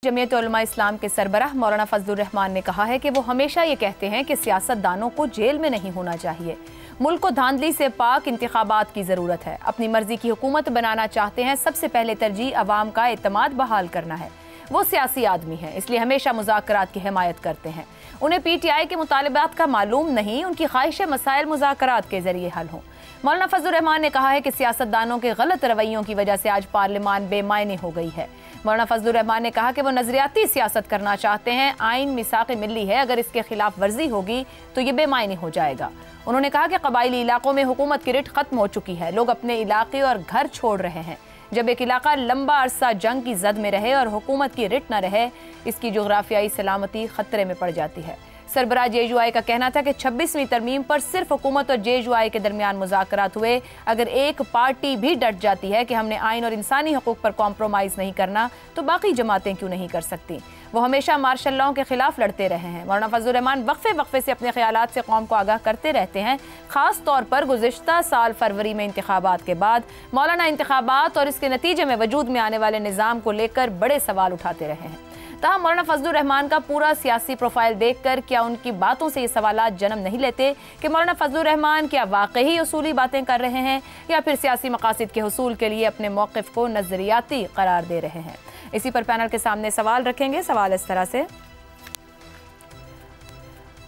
जमीयत उलमा इस्लाम के सरबराह मौलाना फजलुर रहमान ने कहा है कि वो हमेशा ये कहते हैं कि सियासतदानों को जेल में नहीं होना चाहिए। मुल्क को धांधली से पाक इंतखाबात की ज़रूरत है। अपनी मर्जी की हुकूमत बनाना चाहते हैं। सबसे पहले तरजीह अवाम का एतमाद बहाल करना है। वो सियासी आदमी हैं, इसलिए हमेशा मुज़ाकरात की हिमायत करते हैं। उन्हें PTI के मुतालबात का मालूम नहीं, उनकी ख्वाहिश मसाइल मुज़ाकरात के ज़रिए हल हों। मौलाना फजलुर रहमान ने कहा है कि सियासतदानों के गलत रवैयों की वजह से आज पार्लियामान बेमायने हो गई है। मौलाना फजलुर रहमान ने कहा कि वो नजरियाती सियासत करना चाहते हैं। आइन मिसाक़ मिल्ली है, अगर इसके खिलाफ वर्जी होगी तो ये बेमायने हो जाएगा। उन्होंने कहा कि कबायली इलाकों में हुकूमत की रिट खत्म हो चुकी है। लोग अपने इलाके और घर छोड़ रहे हैं। जब एक इलाका लंबा अरसा जंग की जद में रहे और हुकूमत की रिट न रहे, इसकी जोग्राफियाई सलामती खतरे में पड़ जाती है। सरबराह JUI का कहना था कि 26वीं तरमीम पर सिर्फ हुकूमत और JUI के दरमियान मुज़ाकरात हुए। अगर एक पार्टी भी डट जाती है कि हमने आइन और इंसानी हकूक़ पर कॉम्प्रोमाइज़ नहीं करना, तो बाकी जमातें क्यों नहीं कर सकती। वो हमेशा मार्शल लॉ के खिलाफ लड़ते रहे हैं। मौलाना फजलुर रहमान वक्फे से अपने ख्यालात से कौम को आगाह करते रहते हैं। ख़ास तौर पर गुज़िश्ता साल फरवरी में इंतखाबात के बाद मौलाना इंतखाबात और इसके नतीजे में वजूद में आने वाले निज़ाम को लेकर बड़े सवाल उठाते रहे हैं। ताहम मौलाना फजलुर रहमान का पूरा सियासी प्रोफाइल देखकर क्या उनकी बातों से ये सवालात जन्म नहीं लेते कि मौलाना फजलुर रहमान क्या वाकई उसूली बातें कर रहे हैं या फिर सियासी मकासद के हुसूल के लिए अपने मौक़िफ़ को नज़रियाती करार दे रहे हैं। इसी पर पैनल के सामने सवाल रखेंगे। सवाल इस तरह से,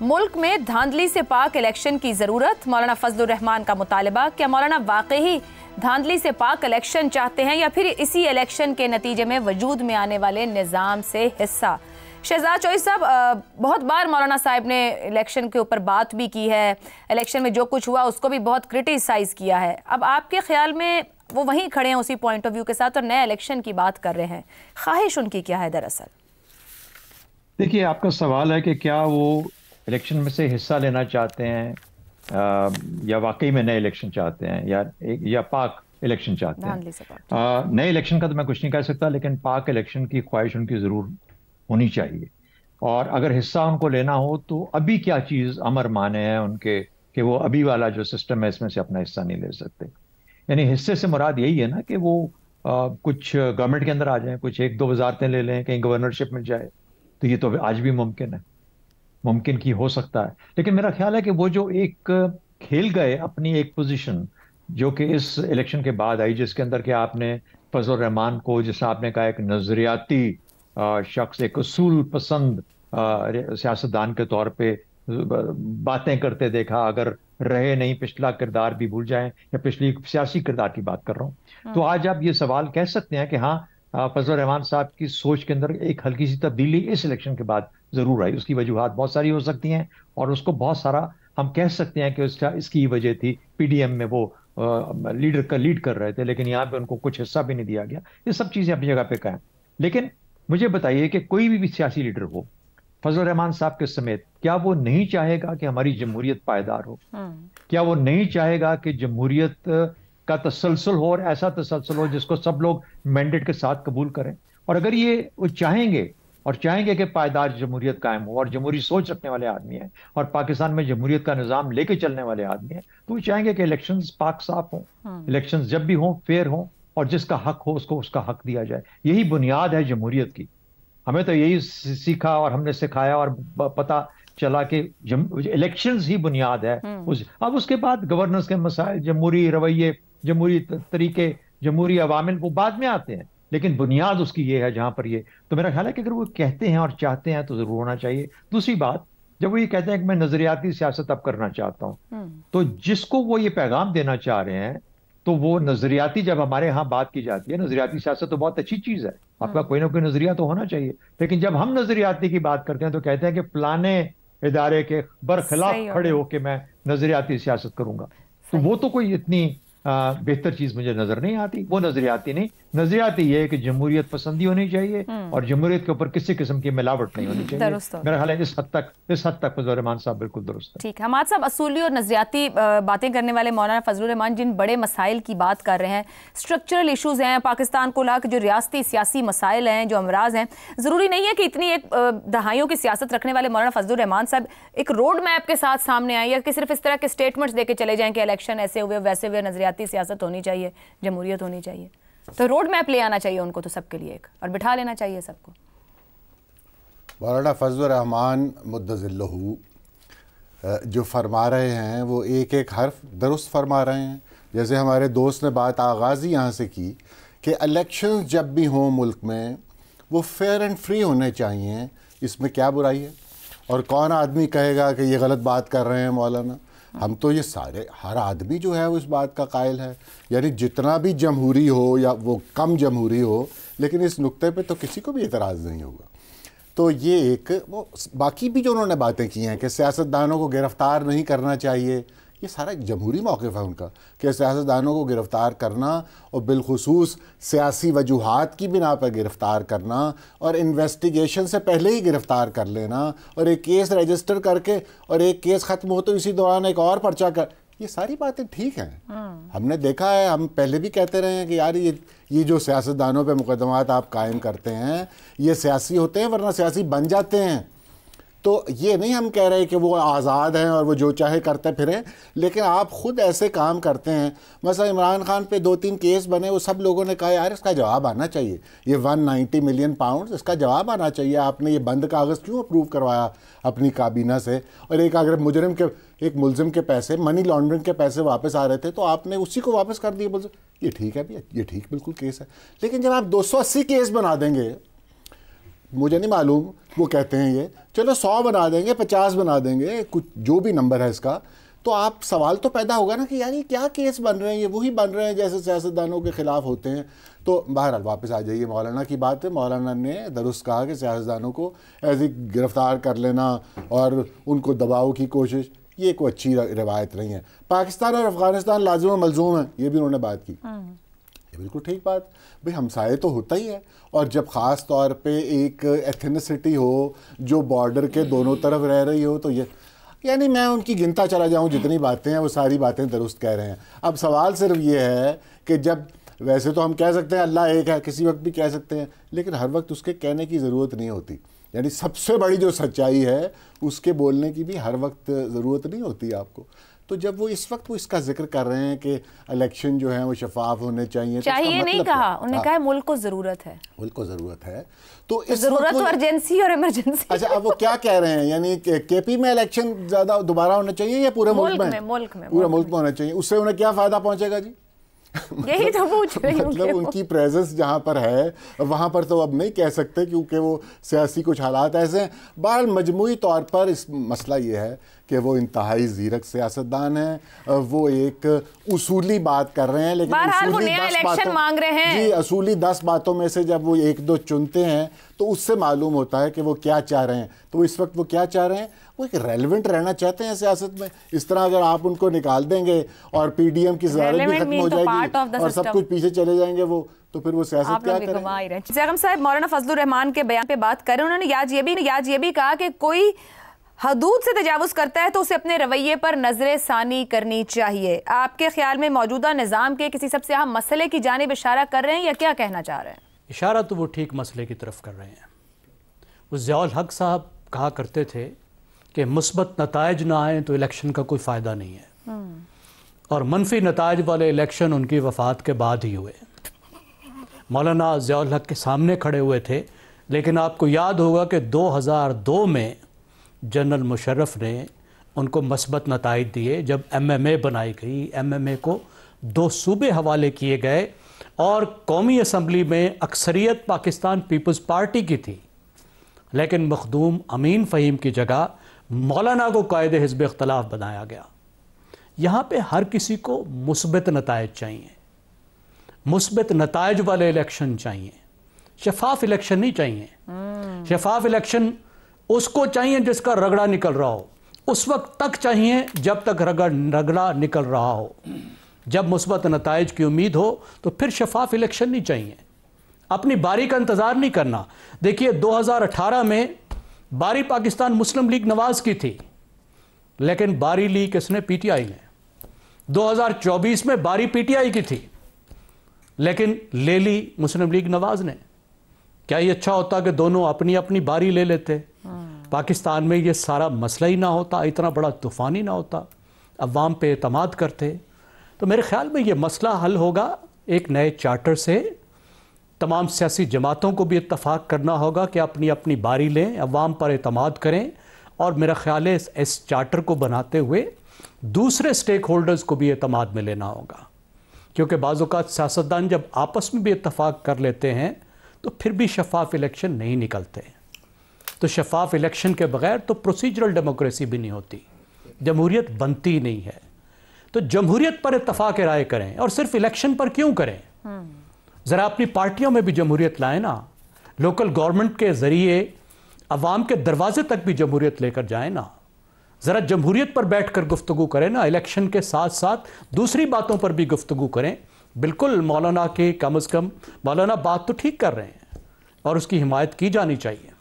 मुल्क में धांधली से पाक इलेक्शन की ज़रूरत, मौलाना फजलुर रहमान का मुतालबा। क्या मौलाना वाकई धांधली से पाक इलेक्शन चाहते हैं या फिर इसी इलेक्शन के नतीजे में वजूद में आने वाले निज़ाम से हिस्सा? शहजाद चौधरी साहब, बहुत बार मौलाना साहब ने इलेक्शन के ऊपर बात भी की है, इलेक्शन में जो कुछ हुआ उसको भी बहुत क्रिटिसाइज़ किया है। अब आपके ख्याल में वो वहीं खड़े हैं उसी पॉइंट ऑफ व्यू के साथ और नए इलेक्शन की बात कर रहे हैं, ख्वाहिश उनकी क्या है दरअसल? देखिए, आपका सवाल है कि क्या वो इलेक्शन में से हिस्सा लेना चाहते हैं या वाकई में नए इलेक्शन चाहते हैं या पाक इलेक्शन चाहते हैं। नए इलेक्शन का तो मैं कुछ नहीं कह सकता, लेकिन पाक इलेक्शन की ख्वाहिश उनकी ज़रूर होनी चाहिए। और अगर हिस्सा उनको लेना हो तो अभी क्या चीज़ अमर माने हैं उनके कि वो अभी वाला जो सिस्टम है इसमें से अपना हिस्सा नहीं ले सकते। यानी हिस्से से मुराद यही है ना कि वो कुछ गवर्नमेंट के अंदर आ जाएं, कुछ एक दो वजारतें ले लें, कहीं गवर्नरशिप मिल जाए, तो ये तो आज भी मुमकिन है, मुमकिन की हो सकता है। लेकिन मेरा ख्याल है कि वो जो एक खेल गए अपनी एक पोजीशन जो कि इस इलेक्शन के बाद आई, जिसके अंदर कि आपने फजलुर रहमान को, जैसा आपने कहा, एक नजरियाती शख्स, एक उसूल पसंद सियासतदान के तौर पे बातें करते देखा। अगर रहे नहीं, पिछला किरदार भी भूल जाएं, या पिछली सियासी किरदार की बात कर रहा हूँ, तो आज आप ये सवाल कह सकते हैं कि हाँ, फजलुर रहमान साहब की सोच के अंदर एक हल्की सी तब्दीली इस इलेक्शन के बाद जरूर आई। उसकी वजूहात बहुत सारी हो सकती हैं और उसको बहुत सारा हम कह सकते हैं कि इसकी वजह थी PDM में वो लीड कर रहे थे, लेकिन यहाँ पे उनको कुछ हिस्सा भी नहीं दिया गया। ये सब चीजें अपनी जगह पे कहें, लेकिन मुझे बताइए कि कोई भी सियासी लीडर हो फजलुर रहमान साहब के समेत, क्या वो नहीं चाहेगा कि हमारी जमहूरियत पायदार हो? क्या वो नहीं चाहेगा कि जमहूरियत का तसलसल हो और ऐसा तसलसल हो जिसको सब लोग मैंडेट के साथ कबूल करें? और अगर ये वो चाहेंगे कि पायदार जमहूरियत कायम हो और जमहूरी सोच रखने वाले आदमी है और पाकिस्तान में जमहूरियत का निज़ाम लेके चलने वाले आदमी है, तो वो चाहेंगे कि इलेक्शंस पाक साफ हों, इलेक्शंस जब भी हों फेयर हों और जिसका हक हो उसको उसका हक दिया जाए। यही बुनियाद है जमहूरियत की। हमें तो यही सीखा और हमने सिखाया और पता चला कि इलेक्शंस ही बुनियाद है। अब उसके बाद गवर्नेंस के मसाइल, जमहूरी रवैये, जमहूरी तरीके, जमहूरी अवामिल, वो बाद में आते हैं, लेकिन बुनियाद उसकी ये है जहां पर ये। तो मेरा ख्याल है कि अगर वो कहते हैं और चाहते हैं तो जरूर होना चाहिए। दूसरी बात, जब वो ये कहते हैं कि मैं नजरियाती सियासत अब करना चाहता हूं, तो जिसको वो ये पैगाम देना चाह रहे हैं, तो वो नजरियाती, जब हमारे यहाँ बात की जाती है, नजरियाती सियासत तो बहुत अच्छी चीज है, आपका कोई ना कोई नजरिया तो होना चाहिए, लेकिन जब हम नजरियाती की बात करते हैं तो कहते हैं कि फलाने इदारे के बरखिलाफ खड़े होकर मैं नजरियाती सियासत करूंगा। तो वो तो कोई इतनी बेहतर चीज मुझे नजर नहीं आती। वो नजरियाती नहीं, नजरियाती ये है कि जमहूरियत पसंदी होनी चाहिए और जमहूरियत के ऊपर किसी किस्म की मिलावट नहीं होनी चाहिए। मेरा ख्याल है इस हद तक फजलुर रहमान साहब बिल्कुल दुरुस्त है। ठीक है, हमारे साहब असूली और नजरियाती बातें करने वाले मौलाना फजलुर रहमान जिन बड़े मसाइल की बात कर रहे हैं, स्ट्रक्चरल इशूज़ हैं, पाकिस्तान को ला के जो रियासती सियासी मसाइल हैं, जो अमराज हैं, ज़रूरी नहीं है कि इतनी एक दहाइयों की सियासत रखने वाले मौलाना फजलुर रहमान साहब एक रोड मैप के साथ सामने आए या कि सिर्फ इस तरह के स्टेटमेंट्स देके चले जाएं कि इलेक्शन ऐसे हुए वैसे हुए, नजरियाती सियासत होनी चाहिए, जमहूरियत होनी चाहिए। तो रोड मैप ले आना चाहिए उनको तो सबके लिए एक, और बिठा लेना चाहिए सबको। مولانا فضل الرحمان مدظلہ جو فرما رہے ہیں وہ ایک ایک حرف درست فرما رہے ہیں. جیسے ہمارے دوست نے بات آغاز ہی یہاں سے کی کہ الیکشن جب بھی ہوں ملک میں وہ فیئر اینڈ فری ہونے چاہیے. اس میں کیا برائی ہے؟ اور کون آدمی کہے گا کہ یہ غلط بات کر رہے ہیں مولانا؟ ہم تو یہ سارے ہر آدمی جو ہے وہ اس بات کا قائل ہے. یعنی جتنا بھی جمہوری ہو یا وہ کم جمہوری ہو، لیکن اس نقطے پہ تو کسی کو بھی اعتراض نہیں ہوگا. تو یہ ایک وہ باقی بھی جو انہوں نے باتیں کی ہیں کہ سیاستدانوں کو گرفتار نہیں کرنا چاہیے، یہ سارا ایک جمہوری موقف ہے ان کا کہ سیاستدانوں کو گرفتار کرنا اور بالخصوص سیاسی وجوہات کی بنا پر گرفتار کرنا اور انویسٹیگیشن سے پہلے ہی گرفتار کر لینا اور ایک کیس رجسٹر کر کے اور ایک کیس ختم ہو تو اسی دوران ایک اور پرچہ کر، یہ ساری باتیں ٹھیک ہیں. ہم نے دیکھا ہے، ہم پہلے بھی کہتے رہے ہیں کہ یار یہ جو سیاستدانوں پہ مقدمات آپ قائم کرتے ہیں یہ سیاسی ہوتے ہیں ورنہ سیاسی بن جاتے ہیں. تو یہ نہیں ہم کہہ رہے کہ وہ آزاد ہیں اور وہ جو چاہے کرتے پھریں، لیکن آپ خود ایسے کام کرتے ہیں. مثلا عمران خان پہ 2-3 کیس بنے، وہ سب لوگوں نے کہا یار اس کا جواب آنا چاہیے، یہ 190 ملین پاؤنڈ اس کا جواب آنا چاہیے، آپ نے یہ بند کاغذ کیوں اپروو کروایا اپنی کابینہ سے؟ اور اگر مجرم کے ایک ملزم کے پیسے منی لانڈرنگ کے پیسے واپس آ رہے تھے تو آپ نے اسی کو واپس کر دیا. یہ ٹھیک ہے، یہ ٹھیک بالکل کیس ہے. لیکن جب آپ 280 کیس بنا دیں گے، مجھے نہیں معلوم وہ کہتے ہیں یہ چلو 100 بنا دیں گے، 50 بنا دیں گے، کچھ جو بھی نمبر ہے اس کا، تو آپ سوال تو پیدا ہوگا نا کہ یار یہ کیا کیس بن رہے ہیں، یہ وہی بن رہے ہیں جیسے سیاستدانوں کے خلاف ہوتے ہیں. تو بہرحال واپس آ جائیے مولانا کی بات ہے. مولانا نے درست کہا کہ سیاستدانوں کو ایسے گرفتار کر لینا اور ان کو دباؤ کی کوشش، یہ کوئی اچھی روایت نہیں ہے. پاکستان اور افغانستان لازم و ملزوم ہیں، یہ بھی انہوں نے بات کی، یہ بالکل ٹھیک بات. بھئی ہمسائے تو ہوتا ہی ہے، اور جب خاص طور پہ ایک ایتھنیسٹی ہو جو بارڈر کے دونوں طرف رہ رہی ہو تو یہ یعنی میں ان کی گنتا چلا جاؤں جتنی باتیں ہیں وہ ساری باتیں درست کہہ رہے ہیں. اب سوال صرف یہ ہے کہ جب ویسے تو ہم کہہ سکتے ہیں اللہ ایک ہے، کسی وقت بھی کہہ سکتے ہیں، لیکن ہر وقت اس کے کہنے کی ضرورت نہیں ہوتی. یعنی سب سے بڑی جو سچائی ہے اس کے بولنے کی بھی ہر وقت ضرورت نہیں ہوتی آپ کو. تو جب وہ اس وقت وہ اس کا ذکر کر رہے ہیں کہ الیکشن جو ہیں وہ شفاف ہونے چاہیے، چاہیے نہیں کہا، انہوں نے کہا ملک کو ضرورت ہے، ملک کو ضرورت ہے. تو اس ضرورت تو ارجنسی اور ایمرجنسی. اچھا اب وہ کیا کہہ رہے ہیں، یعنی کے پی میں الیکشن زیادہ دوبارہ ہونا چاہیے یا پورے ملک میں پورے ملک میں ہونا چاہیے؟ اس سے انہیں کیا فائدہ پہنچے گا جی؟ یہی تو پوچھ رہی ہوں. مطلب ان کی پریزنس جہاں پر ہے وہاں پر تو اب نہیں کہہ سکتے کیونکہ وہ سیاسی کچھ حالات ایسے ہیں. بہرحال مجموعی طور پر اس مسئلہ یہ ہے کہ وہ انتہائی زیرک سیاستدان ہیں، وہ ایک اصولی بات کر رہے ہیں، لیکن بہرحال وہ نیا الیکشن مانگ رہے ہیں. جی اصولی 10 باتوں میں سے جب وہ 1-2 چنتے ہیں تو اس سے معلوم ہوتا ہے کہ وہ کیا چاہ رہے ہیں. تو اس وقت وہ کیا چاہ رہے ہیں؟ وہ ایک ریلیونٹ رہنا چاہتے ہیں سیاست میں. اس طرح اگر آپ ان کو نکال دیں گے اور پی ڈی ایم کی صدارت بھی ختم ہو جائے گی اور سب کچھ پیچھے چلے جائیں گے وہ، تو پھر وہ سیاست کیا کریں گے؟ زیغم صاحب مولانا فضل الرحمان کے بیان پہ بات کریں، انہوں نے آج یہ بھی کہا کہ کوئی حدود سے تجاوز کرتا ہے تو اسے اپنے رویے پر نظر ثانی کرنی چاہیے. آپ کے خیال میں موجودہ نظام کے کسی سب سے اہم مسئلے کی جانب اشارہ کر رہے ہیں یا کیا کہنا چاہ رہے ہیں؟ اشارہ تو وہ ٹھیک مسئلے کی طرف کر رہے ہیں. وہ ضیاء الحق صاحب کہا کرتے تھے کہ مثبت نتائج نہ آئیں تو الیکشن کا کوئی فائدہ نہیں ہے، اور منفی نتائج والے الیکشن ان کی وفات کے بعد ہی ہوئے. مولانا ضیاء الحق کے سامنے کھڑے ہوئے تھے، لیکن آپ کو یاد ہوگا کہ 2002 میں جنرل مشرف نے ان کو مثبت نتائج دیے جب ایم ایم اے بنائی گئی. ایم ایم اے کو 2 صوبے حوالے کیے گئے اور قومی اسمبلی میں اکثریت پاکستان پیپلز پارٹی کی تھی، لیکن مخدوم امین فہیم کی جگہ مولانا کو قائد حزب اختلاف بنایا گیا. یہاں پہ ہر کسی کو مثبت نتائج چاہیے، مثبت نتائج والے الیکشن چاہیے، شفاف الیکشن نہیں چاہیے. شفاف الیکشن اس کو چاہیے جس کا رگڑا نکل رہا ہو، اس وقت تک چاہیے جب تک رگڑا نکل رہا ہو. جب مثبت نتائج کی امید ہو تو پھر شفاف الیکشن نہیں چاہیے. اپنی باری کا انتظار نہیں کرنا. دیکھیے 2018 میں باری پاکستان مسلم لیگ نواز کی تھی، لیکن باری لی کس نے؟ پی ٹی آئی نے. 2024 میں باری پی ٹی آئی کی تھی، لیکن لے لی مسلم لیگ نواز نے. کیا یہ اچھا ہوتا کہ دونوں اپنی اپنی باری لے لیتے؟ پاکستان میں یہ سارا مسئلہ ہی نہ ہوتا، اتنا بڑا طوفان ہی نہ ہوتا، عوام پہ اعتماد کرتے. تو میرے خیال میں یہ مسئلہ حل ہوگا ایک نئے چارٹر سے، तमाम सियासी जमातों को भी इत्तफाक करना होगा कि अपनी अपनी बारी लें, अवाम पर एतमाद करें, और मेरा ख्याल है इस चार्टर को बनाते हुए दूसरे स्टेक होल्डर्स को भी एतमाद में लेना होगा, क्योंकि बाज़ औक़ात सियासतदान जब आपस में भी इत्तफाक कर लेते हैं तो फिर भी शफाफ इलेक्शन नहीं निकलते। तो शफाफ इलेक्शन के बगैर तो प्रोसीजरल डेमोक्रेसी भी नहीं होती, जमहूरियत बनती नहीं है। तो जमहूरियत पर इत्तफाक राय करें, और सिर्फ इलेक्शन पर क्यों करें, ज़रा अपनी पार्टियों में भी जमहूरियत लाएं ना, लोकल गवर्नमेंट के ज़रिए अवाम के दरवाजे तक भी जमहूरियत लेकर जाएं ना, ज़रा जमहूरियत पर बैठ कर गुफ्तगू करें ना, इलेक्शन के साथ साथ दूसरी बातों पर भी गुफ्तगू करें। बिल्कुल मौलाना के कम अज़ कम मौलाना बात तो ठीक कर रहे हैं और उसकी हिमायत की जानी चाहिए।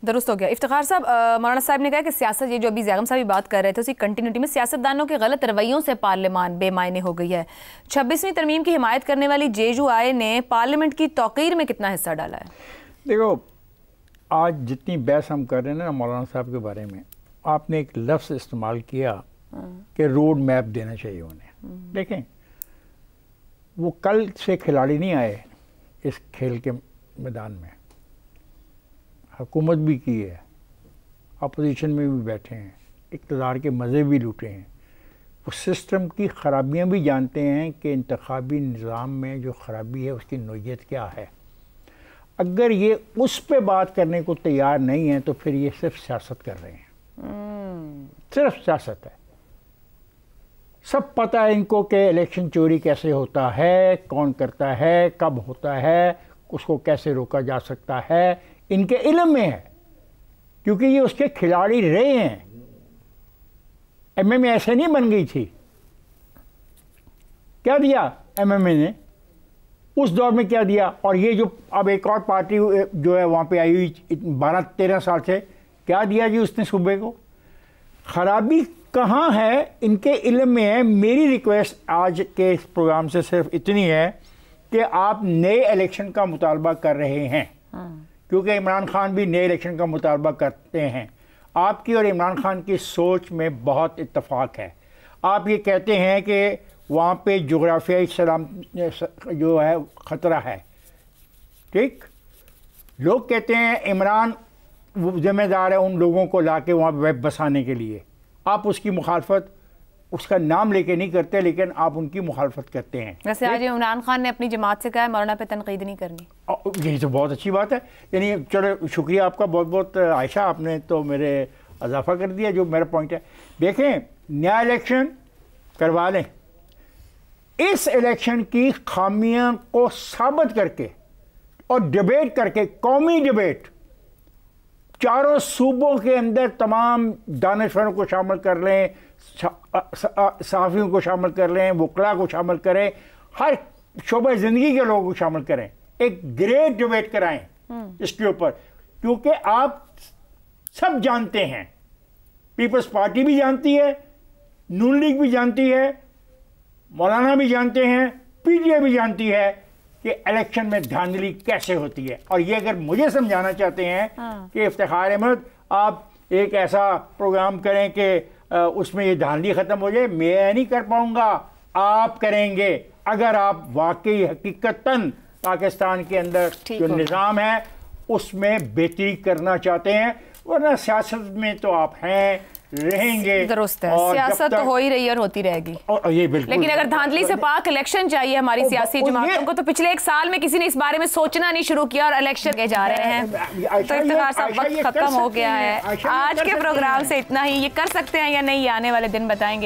दुरुस्त हो गया। इफ्तिखार साहब, मौलाना साहब ने कहा कि सियासत, ये जो अभी ज़ैगम साहब भी बात कर रहे थे, उसी कंटिन्यूटी में सियासतदानों के गलत रवैयों से पार्लियामान बेमायने हो गई है। 26वीं तरमीम की हिमायत करने वाली JUI ने पार्लियामेंट की तौक़ीर में कितना हिस्सा डाला है? देखो, आज जितनी बहस हम कर रहे हैं ना मौलाना साहब के बारे में, आपने एक लफ्ज़ इस्तेमाल किया कि रोड मैप देना चाहिए उन्हें। देखें, वो कल से खिलाड़ी नहीं आए इस खेल के मैदान में, हुकूमत भी की है, अपोजिशन में भी बैठे हैं, इक़्तिदार के मज़े भी लूटे हैं, वो सिस्टम की ख़राबियाँ भी जानते हैं कि इंतखाबी निज़ाम में जो ख़राबी है उसकी नोयत क्या है। अगर ये उस पे बात करने को तैयार नहीं है तो फिर ये सिर्फ सियासत कर रहे हैं, सिर्फ सियासत है। सब पता है इनको कि इलेक्शन चोरी कैसे होता है, कौन करता है, कब होता है, उसको कैसे रोका जा सकता है, इनके इल्म में है, क्योंकि ये उसके खिलाड़ी रहे हैं। MMA ऐसे नहीं बन गई थी। क्या दिया MMA ने उस दौर में, क्या दिया? और ये जो अब एक और पार्टी जो है वहाँ पे आई हुई 12-13 साल से, क्या दिया जी उसने सूबे को? खराबी कहाँ है, इनके इल्म में है। मेरी रिक्वेस्ट आज के इस प्रोग्राम से सिर्फ इतनी है कि आप नए इलेक्शन का मुतालबा कर रहे हैं, क्योंकि इमरान खान भी नए इलेक्शन का मुतालबा करते हैं। आपकी और इमरान खान की सोच में बहुत इत्तफाक है। आप ये कहते हैं कि वहाँ पे जोग्राफियाई सलाम जो है ख़तरा है, ठीक। लोग कहते हैं इमरान ज़िम्मेदार है उन लोगों को लाके वहाँ पे बसाने के लिए। आप उसकी मुखालफत, उसका नाम लेके नहीं करते, लेकिन आप उनकी मुखालफत करते हैं। वैसे आज इमरान खान ने अपनी जमात से कहा है मौलाना पे तनकीद नहीं करनी। यही तो बहुत अच्छी बात है। यानी चलो शुक्रिया आपका बहुत बहुत आयशा, आपने तो मेरे इजाफा कर दिया जो मेरा पॉइंट है। देखें, नया इलेक्शन करवा लें, इस इलेक्शन की खामियां को साबित करके और डिबेट करके, कौमी डिबेट, चारों सूबों के अंदर तमाम दानिशवरों को शामिल कर लें, सहाफ़ियों को शामिल कर लें, वकला को शामिल करें, हर शोबे ज़िंदगी के लोगों को शामिल करें, एक ग्रेट डिबेट कराएं इसके ऊपर। क्योंकि आप सब जानते हैं, पीपल्स पार्टी भी जानती है, नून लीग भी जानती है, मौलाना भी जानते हैं, PTI भी जानती है कि इलेक्शन में धांधली कैसे होती है। और ये अगर मुझे समझाना चाहते हैं कि इफ्तिखार अहमद आप एक ऐसा प्रोग्राम करें कि उसमें ये धांधली ख़त्म हो जाए, मैं नहीं कर पाऊंगा, आप करेंगे। अगर आप वाकई हकीकतन पाकिस्तान के अंदर जो निज़ाम है उसमें बेहतरी करना चाहते हैं, वरना सियासत में तो आप हैं, रहेंगे। दुरुस्त है, सियासत तो हो ही रही है और होती रहेगी। और ये बिल्कुल, लेकिन अगर धांधली से पाक इलेक्शन चाहिए हमारी सियासी जमातों को, तो पिछले 1 साल में किसी ने इस बारे में सोचना नहीं शुरू किया और इलेक्शन के जा रहे हैं। तो इफ्तिखार साहब, वक्त खत्म हो गया है। आज के प्रोग्राम से इतना ही। ये कर सकते हैं या नहीं, आने वाले दिन बताएंगे।